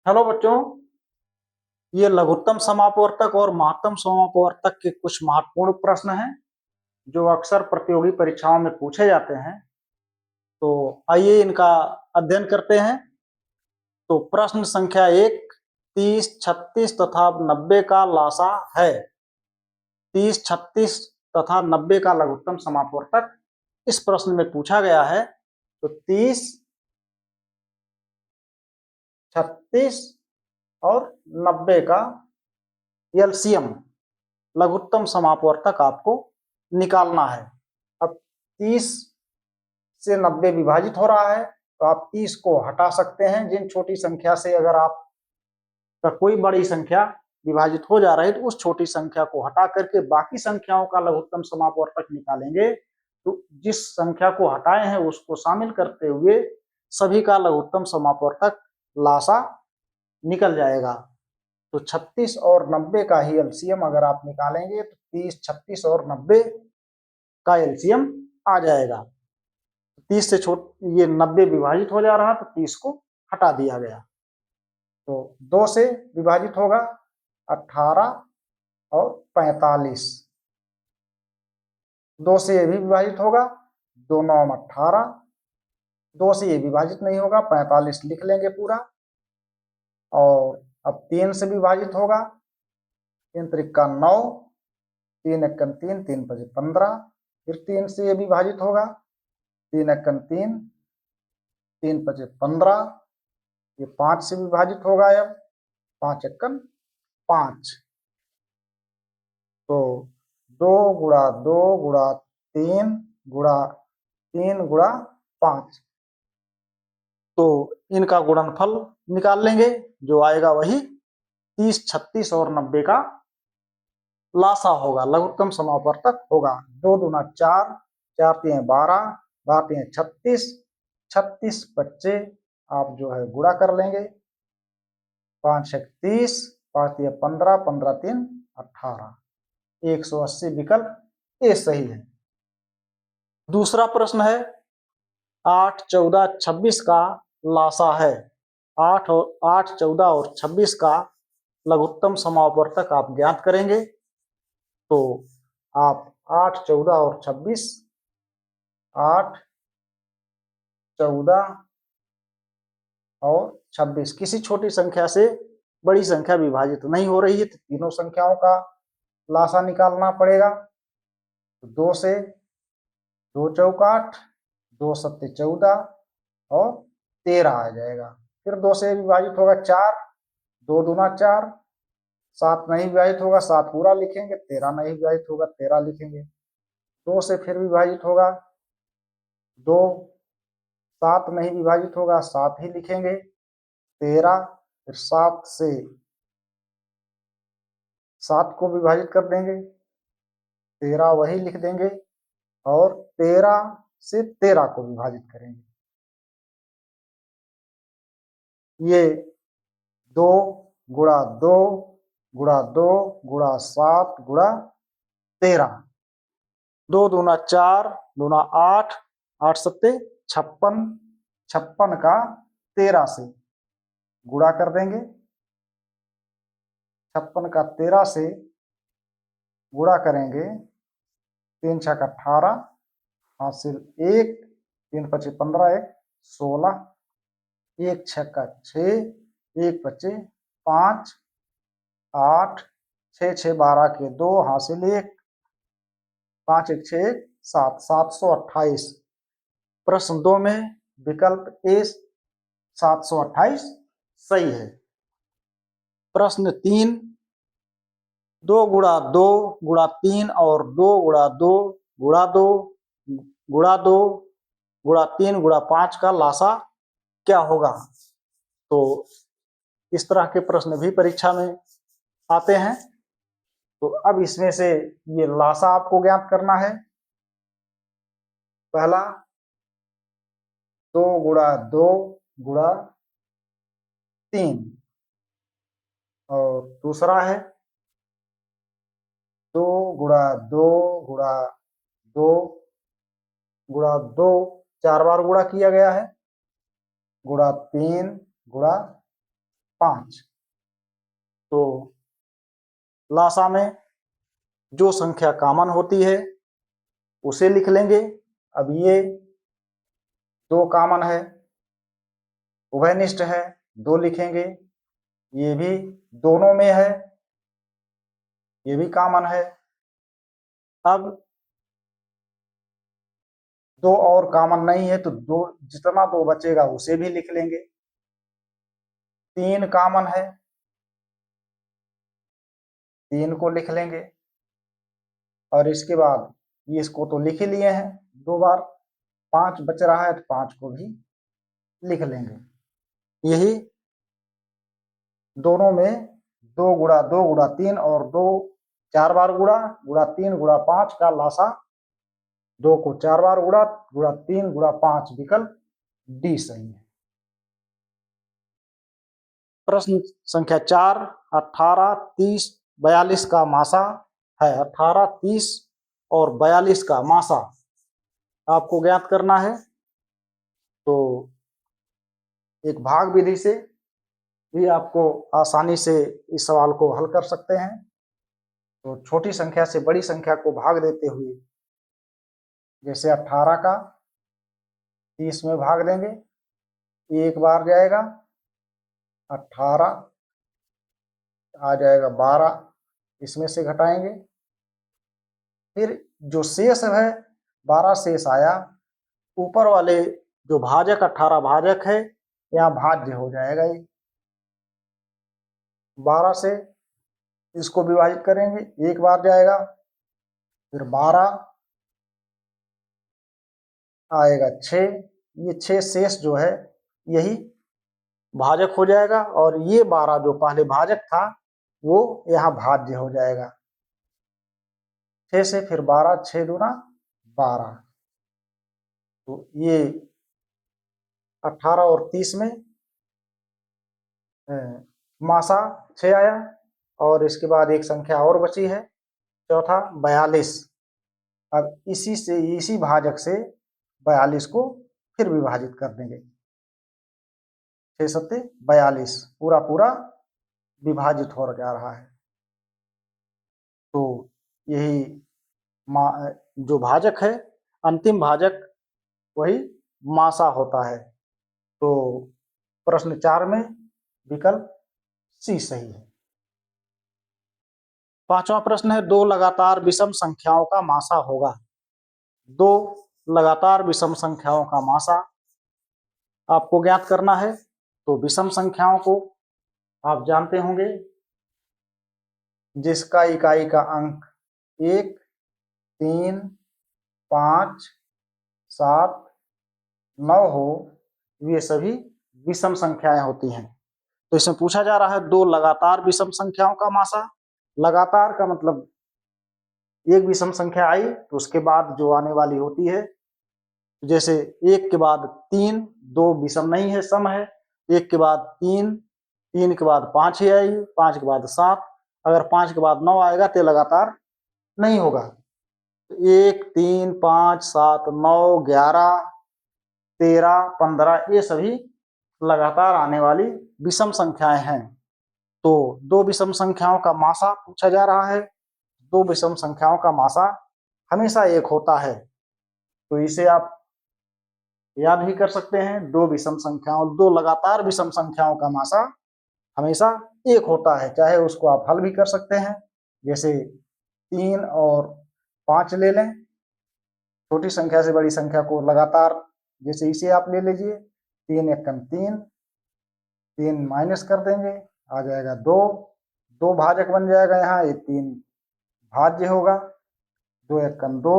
Hello बच्चों, ये लघुत्तम समापवर्तक और महत्तम समापवर्तक के कुछ महत्वपूर्ण प्रश्न हैं जो अक्सर प्रतियोगी परीक्षाओं में पूछे जाते हैं। तो आइए इनका अध्ययन करते हैं। तो प्रश्न संख्या 1, 30, 36 तथा 90 का लासा है। 30, 36 तथा 90 का लघुत्तम समापवर्तक इस प्रश्न में पूछा गया है। तो 30, 36 और 90 का एलसीएम लघुत्तम समापवर्तक आपको निकालना है। अब 30 से 90 विभाजित हो रहा है तो आप 30 को हटा सकते हैं। जिन छोटी संख्या से अगर आपका कोई बड़ी संख्या विभाजित हो जा रही है तो उस छोटी संख्या को हटा करके बाकी संख्याओं का लघुत्तम समापवर्तक निकालेंगे। तो जिस संख्या को हटाए हैं उसको शामिल करते हुए सभी का लघुत्तम समापवर्तक लासा निकल जाएगा। तो 36 और 90 का ही एलसीएम अगर आप निकालेंगे तो 30, 36 और 90 का एलसीएम आ जाएगा। 30 से ये 90 विभाजित हो जा रहा तो 30 को हटा दिया गया। तो 2 से विभाजित होगा 18 और 45। 2 से ये भी विभाजित होगा, 2 9 18। 2 से ये विभाजित नहीं होगा, 45 लिख लेंगे पूरा। और अब 3 से विभाजित होगा, 3 त्रिका 9, 3 एकम 3, 3 पचे 15। फिर 3 से ये विभाजित होगा, 3 एकम 3, 3 पचे 15। ये 5 से विभाजित होगा, अब 5 एकम 5। तो 2 गुणा 2 गुणा 3 गुणा 3 गुणा 5। तो इनका गुणनफल निकाल लेंगे, जो आएगा वही 30, 36 और 90 का लासा होगा, लघुत्तम समापवर्तक होगा। 2 दूना 4, 4 तीन 12, 12 तीन 36, 36 बच्चे आप जो है गुणा कर लेंगे। 5 एक 30, 5 तीन 15, 15 तीन 18। 180 विकल्प ए सही है। दूसरा प्रश्न है 8, 14, 26 का लासा है। 8, 14 और 26 का लघुत्तम समापवर्तक आप ज्ञात करेंगे। तो आप 8, 14 और 26, 8, 14 और 26 किसी छोटी संख्या से बड़ी संख्या विभाजित नहीं हो रही है तो तीनों संख्याओं का लासा निकालना पड़ेगा। तो 2 से 2 चौका 8, 2 सत्ते 14 और 13 आ जाएगा। फिर 2 से विभाजित होगा 4, 2 दूना 4, 7 नहीं विभाजित होगा 7 पूरा लिखेंगे, 13 नहीं विभाजित होगा 13 लिखेंगे। 2 से फिर विभाजित होगा 2, 7 नहीं विभाजित होगा 7 ही लिखेंगे, 13। फिर 7 से 7 को विभाजित कर देंगे, 13 वही लिख देंगे। और 13 से 13 को विभाजित करेंगे। ये 2 गुणा 2 गुणा 2 गुणा 7 गुणा 13। 2 दूना 4, दूना 8, 8 सत्ते 56, 56 का 13 से गुणा कर देंगे। 56 का 13 से गुणा करेंगे, 3 छक 18, हासिल 1, 3 पचे 15, 1 16, 1 छक्का 6, 1 बचे 5, 8, 6 6 12 के 2, हासिल 1, 5 1 6 1 7, 728। प्रश्न 2 में विकल्प ए 728 सही है। प्रश्न 3, 2 गुणा 2 गुणा 3 और 2 गुणा 2 गुणा 2 गुणा 2 गुणा 3 गुणा 5 का लासा क्या होगा। तो इस तरह के प्रश्न भी परीक्षा में आते हैं। तो अब इसमें से ये लासा आपको ज्ञात करना है। पहला 2 गुणा 2 गुणा 3 और दूसरा है 2 गुणा 2 गुणा 2 गुणा 2, 4 बार गुणा किया गया है, गुणा 3 गुणा 5। तो लासा में जो संख्या कॉमन होती है उसे लिख लेंगे। अब ये 2 कॉमन है, उभयनिष्ठ है, 2 लिखेंगे। ये भी दोनों में है, ये भी कॉमन है। अब 2 और कॉमन नहीं है तो 2 जितना 2 बचेगा उसे भी लिख लेंगे। 3 कॉमन है, 3 को लिख लेंगे। और इसके बाद ये इसको तो लिख ही लिए हैं 2 बार, 5 बच रहा है तो 5 को भी लिख लेंगे। यही दोनों में 2 गुणा 2 गुणा 3 और 2 4 बार गुणा 3 गुणा 5 का लासा 2 को 4 बार गुणा 3 गुणा 5, विकल्प डी सही है। प्रश्न संख्या 4, 18, 30, 42 का मासा है। 18, 30 और 42 का मासा आपको ज्ञात करना है। तो एक भाग विधि से भी आपको आसानी से इस सवाल को हल कर सकते हैं। तो छोटी संख्या से बड़ी संख्या को भाग देते हुए, जैसे 18 का 30 में भाग देंगे, एक बार जाएगा 18, आ जाएगा 12, इसमें से घटाएंगे। फिर जो शेष है 12 शेष आया, ऊपर वाले जो भाजक 18 भाजक है यहाँ भाज्य हो जाएगा। ये 12 से इसको विभाजित करेंगे, एक बार जाएगा, फिर 12 आएगा 6, ये 6 शेष जो है यही भाजक हो जाएगा। और ये 12 जो पहले भाजक था वो यहाँ भाज्य हो जाएगा। 6 से फिर 12, 6 दूना 12। तो ये 18 और 30 में मासा 6 आया। और इसके बाद एक संख्या और बची है, चौथा 42। अब इसी भाजक से 42 को फिर विभाजित कर देंगे। 6 सत्ते 42, पूरा विभाजित हो जा रहा है। तो यही जो भाजक है, अंतिम भाजक वही मासा होता है। तो प्रश्न 4 में विकल्प सी सही है। 5वां प्रश्न है, 2 लगातार विषम संख्याओं का मासा होगा। 2 लगातार विषम संख्याओं का मासा आपको ज्ञात करना है। तो विषम संख्याओं को आप जानते होंगे, जिसका इकाई का अंक 1, 3, 5, 7, 9 हो, ये सभी विषम संख्याएं होती हैं। तो इसमें पूछा जा रहा है 2 लगातार विषम संख्याओं का मासा। लगातार का मतलब एक विषम संख्या आई तो उसके बाद जो आने वाली होती है, जैसे 1 के बाद 3, 2 विषम नहीं है, सम है। 1 के बाद 3, 3 के बाद 5 ही आएगी, 5 के बाद 7। अगर 5 के बाद 9 आएगा तो लगातार नहीं होगा। 1, 3, 5, 7, 9, 11, 13, 15 ये सभी लगातार आने वाली विषम संख्याएं हैं। तो 2 विषम संख्याओं का मासा पूछा जा रहा है। 2 विषम संख्याओं का मासा हमेशा 1 होता है। तो इसे आप याद भी कर सकते हैं। 2 विषम संख्याओं, 2 लगातार विषम संख्याओं का मासा हमेशा 1 होता है। चाहे उसको आप हल भी कर सकते हैं, जैसे 3 और 5 ले लें। छोटी संख्या से बड़ी संख्या को लगातार, जैसे इसे आप ले लीजिए, 3 एकम 3, 3 माइनस कर देंगे, आ जाएगा 2, 2 भाजक बन जाएगा यहाँ, ये 3 भाज्य होगा। 2 एकम 2,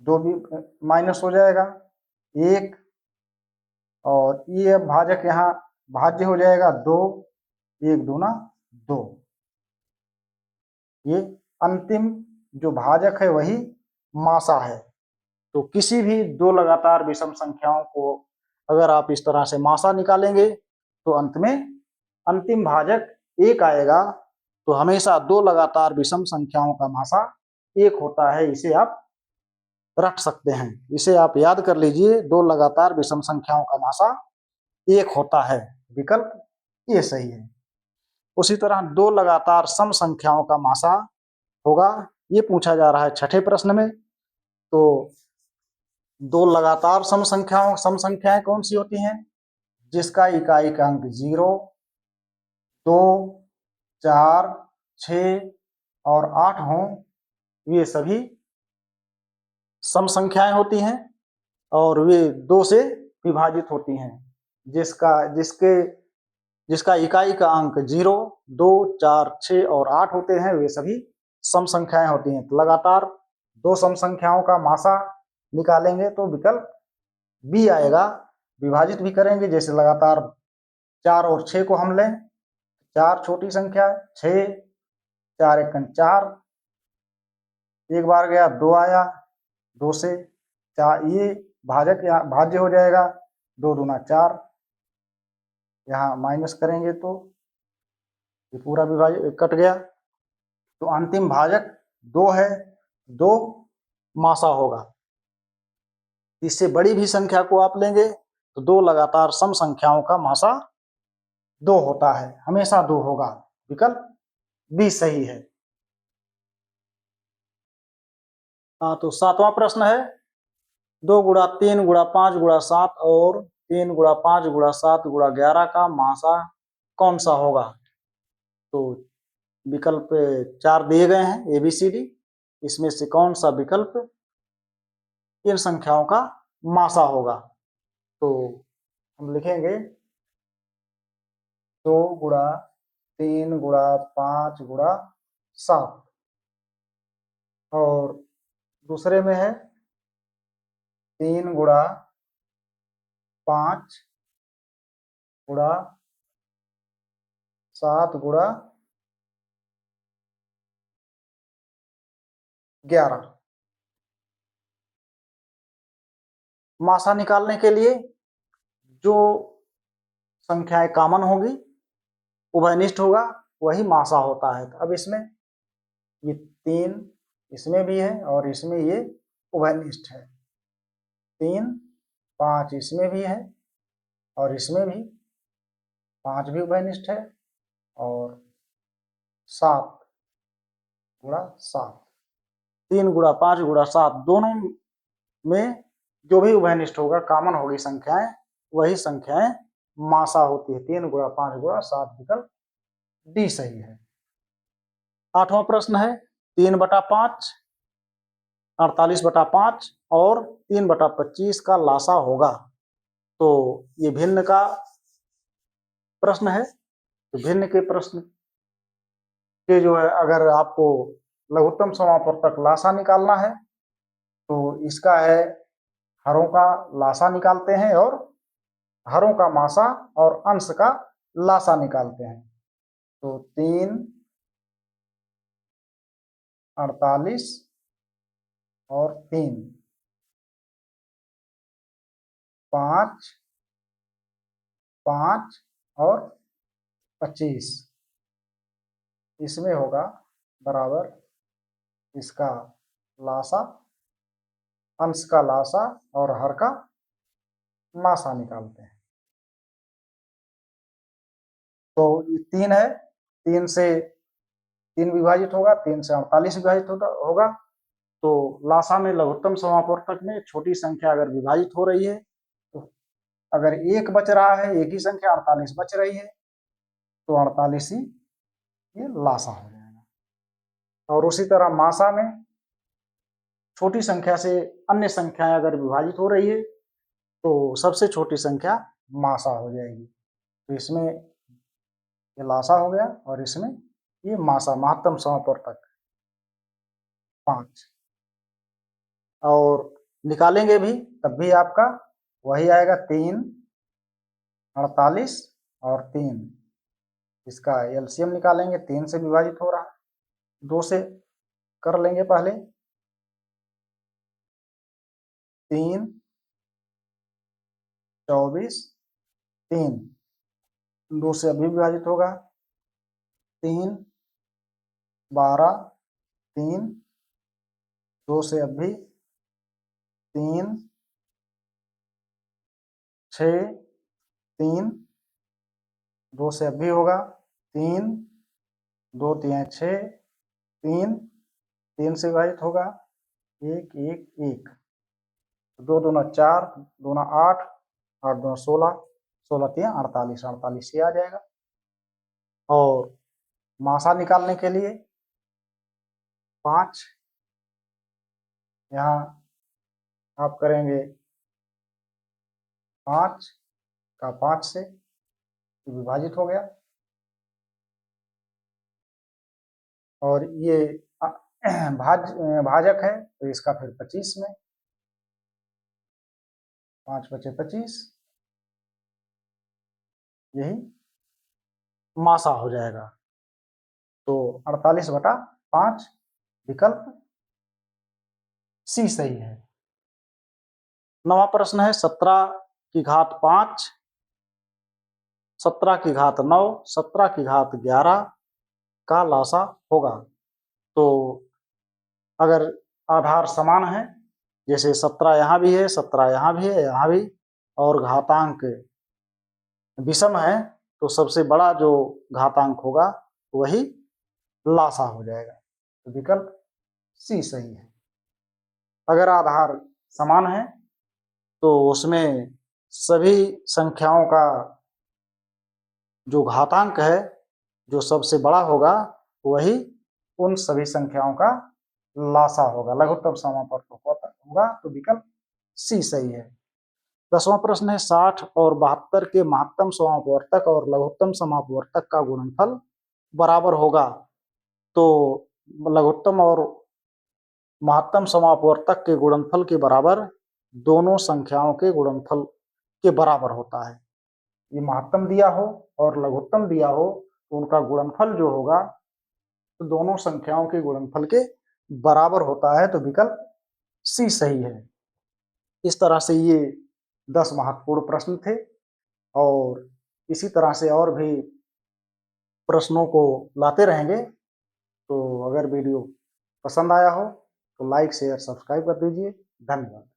2 भी माइनस हो जाएगा 1, और ये भाजक यहाँ भाज्य हो जाएगा 2, 1 दूना 2। ये अंतिम जो भाजक है वही मासा है। तो किसी भी 2 लगातार विषम संख्याओं को अगर आप इस तरह से मासा निकालेंगे तो अंत में अंतिम भाजक 1 आएगा। तो हमेशा 2 लगातार विषम संख्याओं का मासा 1 होता है। इसे आप रख सकते हैं, इसे आप याद कर लीजिए। 2 लगातार विषम संख्याओं का मासा 1 होता है। विकल्प ये सही है। उसी तरह दो लगातार सम संख्याओं का मासा होगा, ये पूछा जा रहा है छठे प्रश्न में। तो दो लगातार सम संख्याएं कौन सी होती हैं? जिसका इकाई का अंक 0, 2, 4, 6 और 8 हों, वे सभी सम संख्याएं होती हैं और वे 2 से विभाजित होती हैं। जिसका इकाई का अंक 0, 2, 4, 6 और 8 होते हैं, वे सभी सम संख्याएं होती हैं। तो लगातार दो सम संख्याओं का मासा निकालेंगे तो विकल्प बी आएगा। विभाजित भी करेंगे, जैसे लगातार 4 और 6 को हम लें, 4 छोटी संख्या, 6, 4 एकम 4, एक बार गया 2 आया, 2 से 4 ये भाजक या भाज्य हो जाएगा, 2 दूना 4, यहाँ माइनस करेंगे तो ये पूरा विभाजक कट गया। तो अंतिम भाजक 2 है, 2 मासा होगा। इससे बड़ी भी संख्या को आप लेंगे तो 2 लगातार सम संख्याओं का मासा 2 होता है, हमेशा 2 होगा। विकल्प बी सही है। तो 7वां प्रश्न है 2 गुणा 3 गुणा 5 गुणा 7 और 3 गुणा 5 गुणा 7 गुणा 11 का मासा कौन सा होगा? तो विकल्प 4 दिए गए हैं, ABCD। इसमें से कौन सा विकल्प इन संख्याओं का मासा होगा? तो हम लिखेंगे 2 गुणा 3 गुणा 5 गुणा 7 और दूसरे में है 3 गुणा 5 गुणा 7 गुणा 11। मासा निकालने के लिए जो संख्याएं कॉमन होगी, उभयनिष्ठ होगा, वही मासा होता है। तो अब इसमें ये 3 इसमें भी है और इसमें ये उभयनिष्ठ है। 3, 5 इसमें भी है और इसमें भी 5 भी उभयनिष्ठ है और 7 गुणा 7, 3 गुणा 5 गुणा 7 दोनों में जो भी उभयनिष्ठ होगा, कॉमन होगी संख्याएं, वही संख्याएं मासा होती है। 3 गुणा 5 गुणा 7, विकल्प डी सही है। 8वां प्रश्न है 3/5, 48/5 और 3/25 का लासा होगा। तो ये भिन्न का प्रश्न है। तो भिन्न के प्रश्न के जो है, अगर आपको लघुत्तम समापवर्तक लासा निकालना है तो इसका है हरों का लासा निकालते हैं और हरों का मासा और अंश का लासा निकालते हैं। तो 3, 48 और 3, 5, 5 और 25 इसमें होगा बराबर इसका लासा, अंश का लासा और हर का मासा निकालते हैं। तो ये 3 है, 3 से 3 विभाजित होगा, 3 से 48 विभाजित होगा। तो लासा में लघुत्तम समापवर्तक में छोटी संख्या अगर विभाजित हो रही है, तो अगर 1 बच रहा है, एक ही संख्या 48 बच रही है, तो 48 ही ये लासा हो जाएगा। और उसी तरह मासा में छोटी संख्या से अन्य संख्याएं अगर विभाजित हो रही है तो सबसे छोटी संख्या मासा हो जाएगी। तो इसमें ये लासा हो गया और इसमें ये मासा, महत्तम समापवर्तक 5। और निकालेंगे भी तब भी आपका वही आएगा, 3, 48 और 3। इसका एलसीएम निकालेंगे, 3 से विभाजित हो रहा है, 2 से कर लेंगे पहले। 3, 24, 3, 2 से अभी विभाजित होगा, 3, 12, 3, 2 से अभी 3, 6, 3, 2 से अब भी होगा 3, 2 3 6, 3 से विभाजित होगा 1 1 1, 2 दूना 4, 2 दूना 8, 8 दूना 16, 16 3 48, 48 ये आ जाएगा। और मासा निकालने के लिए 5, यहाँ आप करेंगे 5 का 5 से विभाजित हो गया, और ये भाजक है तो इसका फिर 25 में, 5 बचे 25, यही मासा हो जाएगा। तो 48/5 विकल्प सी सही है। 9वां प्रश्न है 17 की घात 5, 17 की घात 9, 17 की घात 11 का लासा होगा। तो अगर आधार समान है, जैसे 17 यहाँ भी है, 17 यहाँ भी है, यहाँ भी, और घातांक विषम है, तो सबसे बड़ा जो घातांक होगा वही लासा हो जाएगा। तो विकल्प सी सही है। अगर आधार समान है तो उसमें सभी संख्याओं का जो घातांक है, जो सबसे बड़ा होगा वही उन सभी संख्याओं का लासा होगा, लघुत्तम समापवर्तक होगा। तो विकल्प सी सही है। 10वां प्रश्न है 60 और 72 के महत्तम समापवर्तक और लघुत्तम समापवर्तक का गुणनफल बराबर होगा। तो लघुत्तम और महत्तम समापवर्तक के गुणनफल के बराबर दोनों संख्याओं के गुणनफल के बराबर होता है। ये महत्तम दिया हो और लघुत्तम दिया हो तो उनका गुणनफल जो होगा तो दोनों संख्याओं के गुणनफल के बराबर होता है। तो विकल्प सी सही है। इस तरह से ये 10 महत्वपूर्ण प्रश्न थे, और इसी तरह से और भी प्रश्नों को लाते रहेंगे। तो अगर वीडियो पसंद आया हो तो लाइक शेयर सब्सक्राइब कर दीजिए। धन्यवाद।